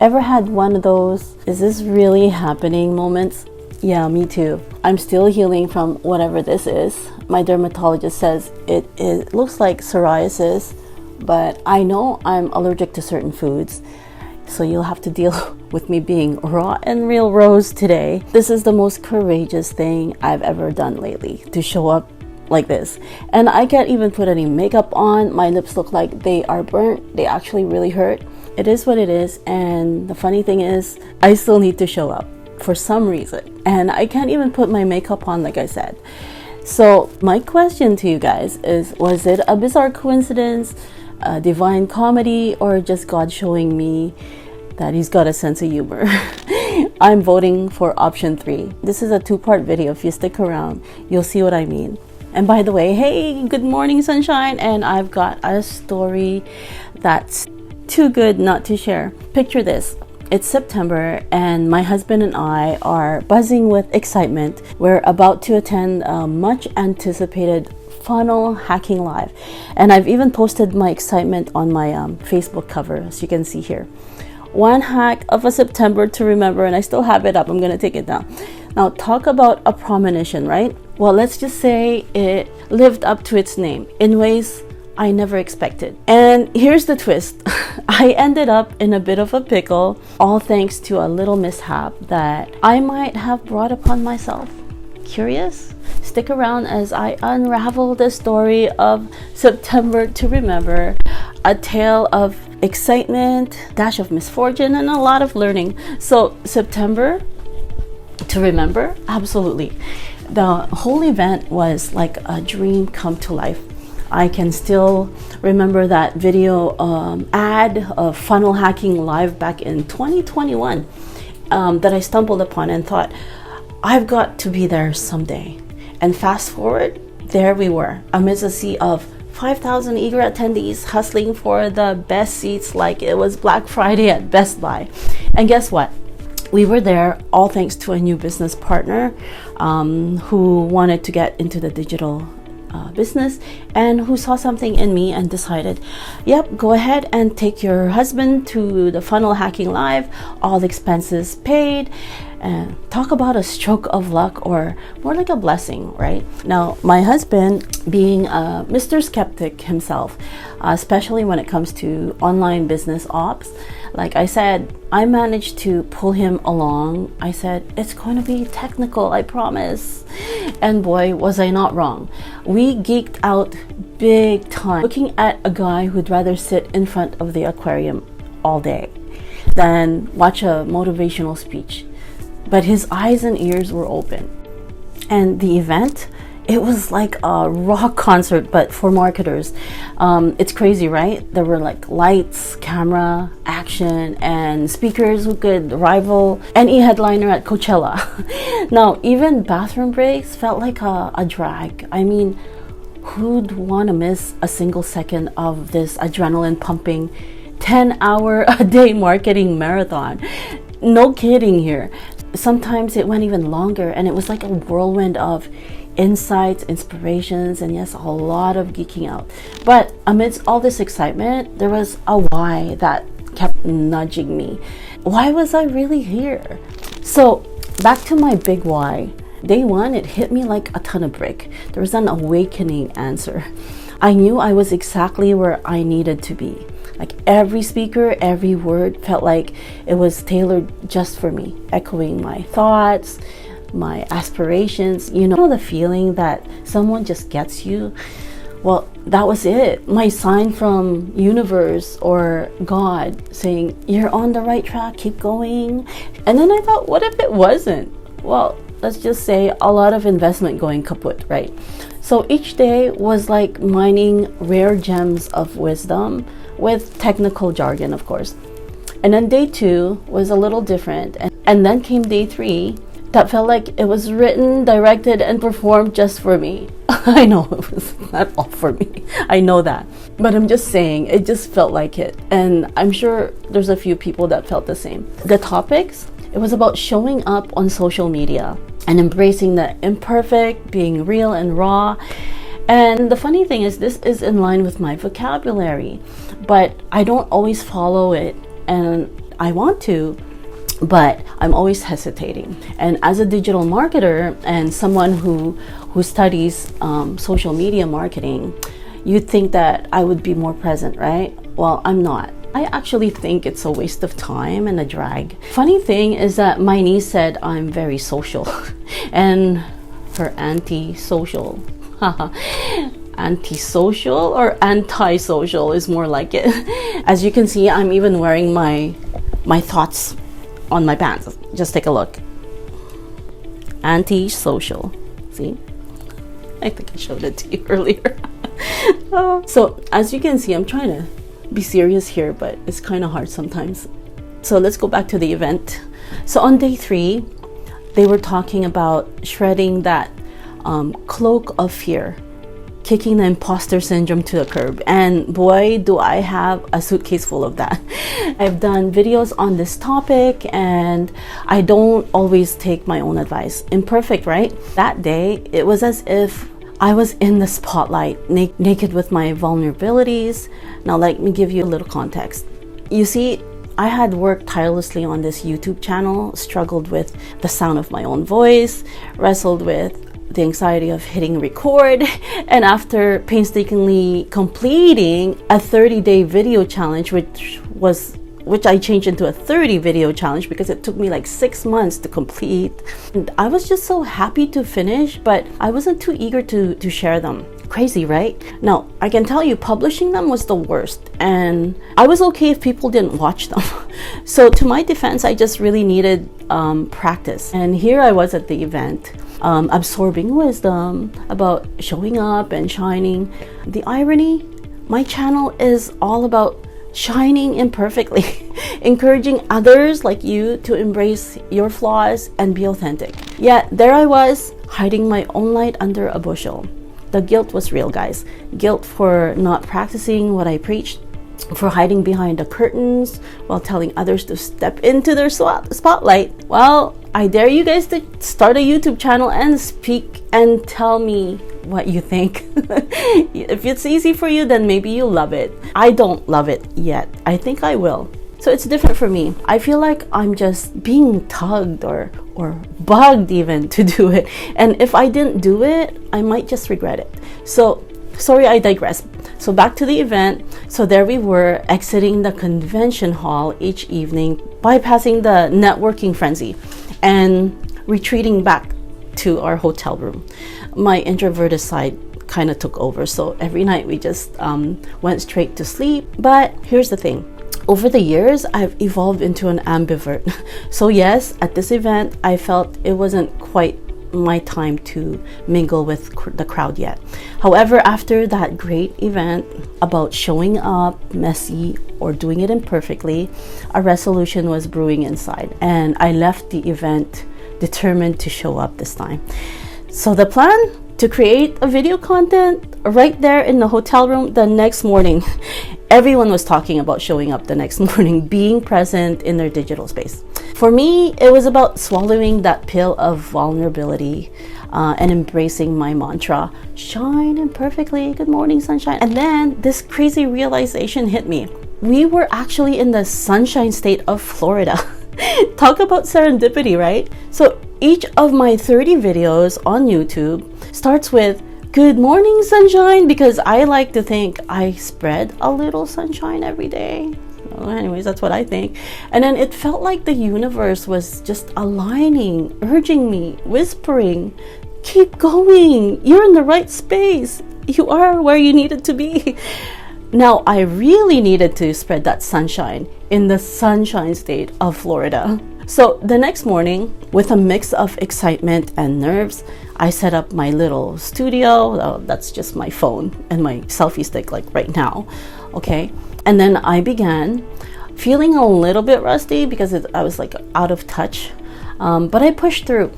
Ever had one of those, is this really happening moments? Yeah, me too. I'm still healing from whatever this is. My dermatologist says it looks like psoriasis, but I know I'm allergic to certain foods. So you'll have to deal with me being raw and real Rose today. This is the most courageous thing I've ever done lately, to show up like this. And I can't even put any makeup on. My lips look like they are burnt. They actually really hurt. It is what it is. And the funny thing is, I still need to show up for some reason. And I can't even put my makeup on, like I said. So my question to you guys is, was it a bizarre coincidence, a divine comedy, or just God showing me that he's got a sense of humor? I'm voting for option 3. This is a 2-part video. If you stick around, you'll see what I mean. And by the way, hey, good morning, sunshine. And I've got a story that's too good not to share. Picture this. It's September and my husband and I are buzzing with excitement. We're about to attend a much anticipated funnel hacking live. And I've even posted my excitement on my Facebook cover, as you can see here. One hack of a September to remember, and I still have it up. I'm going to take it down. Now, talk about a premonition, right? Well, let's just say it lived up to its name in ways I never expected. And here's the twist. I ended up in a bit of a pickle, all thanks to a little mishap that I might have brought upon myself. Curious? Stick around as I unravel the story of September to remember, a tale of excitement, dash of misfortune, and a lot of learning. So September to remember? Absolutely. The whole event was like a dream come to life. I can still remember that video ad of funnel hacking live back in 2021 that I stumbled upon and thought, I've got to be there someday. And fast forward, there we were, amidst a sea of 5,000 eager attendees hustling for the best seats like it was Black Friday at Best Buy. And guess what? We were there all thanks to a new business partner who wanted to get into the digital business and who saw something in me and decided, yep, go ahead and take your husband to the funnel hacking live, all expenses paid. And talk about a stroke of luck, or more like a blessing, right? Now, my husband, being Mr. Skeptic himself, especially when it comes to online business ops, like I said, I managed to pull him along. I said, it's going to be technical, I promise. And boy, was I not wrong. We geeked out big time, looking at a guy who'd rather sit in front of the aquarium all day than watch a motivational speech. But his eyes and ears were open. And the event, it was like a rock concert, but for marketers. It's crazy, right? There were like lights, camera, action, and speakers who could rival any headliner at Coachella. Now, even bathroom breaks felt like a drag. I mean, who'd want to miss a single second of this adrenaline pumping 10-hour-a-day marketing marathon? No kidding here. Sometimes it went even longer, and it was like a whirlwind of insights, inspirations, and yes, a lot of geeking out. But amidst all this excitement, there was a why that kept nudging me. Why was I really here? So back to my big why. Day one, it hit me like a ton of brick. There was an awakening answer. I knew I was exactly where I needed to be. Like every speaker, every word felt like it was tailored just for me, echoing my thoughts, my aspirations. You know the feeling that someone just gets you? Well, that was it. My sign from universe or God saying, you're on the right track, keep going. And then I thought, what if it wasn't? Well, let's just say a lot of investment going kaput, right? So each day was like mining rare gems of wisdom with technical jargon, of course. And then day 2 was a little different. And then came day 3 that felt like it was written, directed, and performed just for me. I know it was not all for me. I know that. But I'm just saying, it just felt like it. And I'm sure there's a few people that felt the same. The topics, it was about showing up on social media and embracing the imperfect, being real and raw. And the funny thing is, this is in line with my vocabulary, but I don't always follow it. And I want to, but I'm always hesitating. And as a digital marketer and someone who studies social media marketing, you'd think that I would be more present, right? Well, I'm not. I actually think it's a waste of time and a drag. Funny thing is that my niece said I'm very social and her anti-social. Anti-social or anti-social is more like it. As you can see, I'm even wearing my thoughts on my pants. Just take a look. Anti-social. See? I think I showed it to you earlier. So as you can see, I'm trying to be serious here, but it's kind of hard sometimes. So let's go back to the event. So on day 3, they were talking about shredding that cloak of fear, kicking the imposter syndrome to the curb. And boy, do I have a suitcase full of that. I've done videos on this topic and I don't always take my own advice. Imperfect, right? That day, it was as if I was in the spotlight, naked with my vulnerabilities. Now, let me give you a little context. You see, I had worked tirelessly on this YouTube channel, struggled with the sound of my own voice, wrestled with the anxiety of hitting record, and after painstakingly completing a 30-day video challenge, which I changed into a 30 video challenge because it took me like 6 months to complete. And I was just so happy to finish, but I wasn't too eager to share them. Crazy, right? Now, I can tell you, publishing them was the worst, and I was okay if people didn't watch them. So to my defense, I just really needed practice. And here I was at the event, absorbing wisdom about showing up and shining. The irony, my channel is all about shining imperfectly, encouraging others like you to embrace your flaws and be authentic. Yet there I was, hiding my own light under a bushel. The guilt was real, guys. Guilt for not practicing what I preached, for hiding behind the curtains while telling others to step into their spotlight. Well, I dare you guys to start a YouTube channel and speak and tell me what you think. If it's easy for you, then maybe you love it. I don't love it yet. I think I will. So it's different for me. I feel like I'm just being tugged or bugged even to do it. And if I didn't do it, I might just regret it. So sorry, I digress. So back to the event. So there we were, exiting the convention hall each evening, bypassing the networking frenzy and retreating back to our hotel room. My introverted side kind of took over. So every night we just went straight to sleep. But here's the thing. Over the years, I've evolved into an ambivert. So yes, at this event, I felt it wasn't quite my time to mingle with the crowd yet. However, after that great event about showing up messy or doing it imperfectly, a resolution was brewing inside, and I left the event determined to show up this time. So the plan? To create a video content right there in the hotel room the next morning. Everyone was talking about showing up the next morning, being present in their digital space. For me, it was about swallowing that pill of vulnerability and embracing my mantra, shine imperfectly, good morning sunshine. And then this crazy realization hit me. We were actually in the sunshine state of Florida. Talk about serendipity, right? So each of my 30 videos on YouTube starts with good morning sunshine, because I like to think I spread a little sunshine every day. Well, anyways, that's what I think. And then it felt like the universe was just aligning, urging me, whispering, keep going, you're in the right space, you are where you needed to be. Now I really needed to spread that sunshine in the sunshine state of Florida. So the next morning, with a mix of excitement and nerves, I set up my little studio. That's just my phone and my selfie stick, like right now. Okay. And then I began feeling a little bit rusty because I was like out of touch. But I pushed through.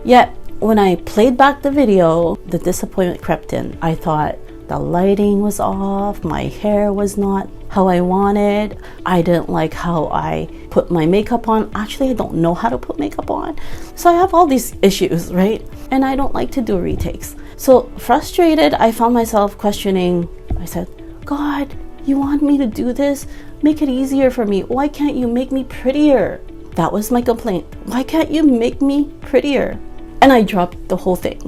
Yet when I played back the video, the disappointment crept in. I thought the lighting was off. My hair was not how I wanted. I didn't like how I put my makeup on. Actually, I don't know how to put makeup on. So I have all these issues, right? And I don't like to do retakes. So frustrated, I found myself questioning. I said, God, You want me to do this? Make it easier for me. Why can't you make me prettier? That was my complaint. Why can't you make me prettier? And I dropped the whole thing.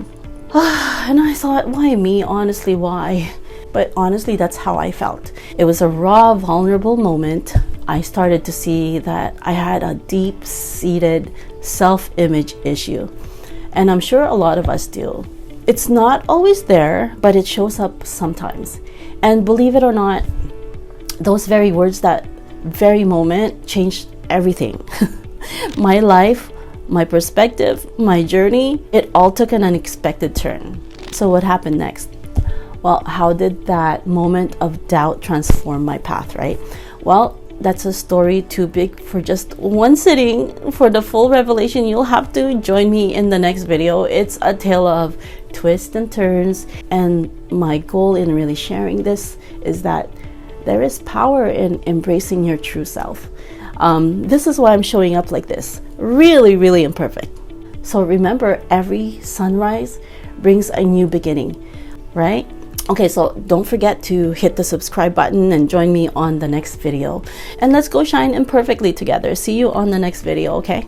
And I thought, why me? Honestly, why? But honestly, that's how I felt. It was a raw, vulnerable moment. I started to see that I had a deep-seated self-image issue. And I'm sure a lot of us do. It's not always there, but it shows up sometimes. And believe it or not, those very words, that very moment, changed everything. My life, my perspective, my journey, it all took an unexpected turn. So what happened next? Well, how did that moment of doubt transform my path, right? Well, that's a story too big for just one sitting. For the full revelation, you'll have to join me in the next video. It's a tale of twists and turns. And my goal in really sharing this is that there is power in embracing your true self. This is why I'm showing up like this. Really, really imperfect. So remember, every sunrise brings a new beginning, right? Okay, so don't forget to hit the subscribe button and join me on the next video. And let's go shine imperfectly together. See you on the next video, okay?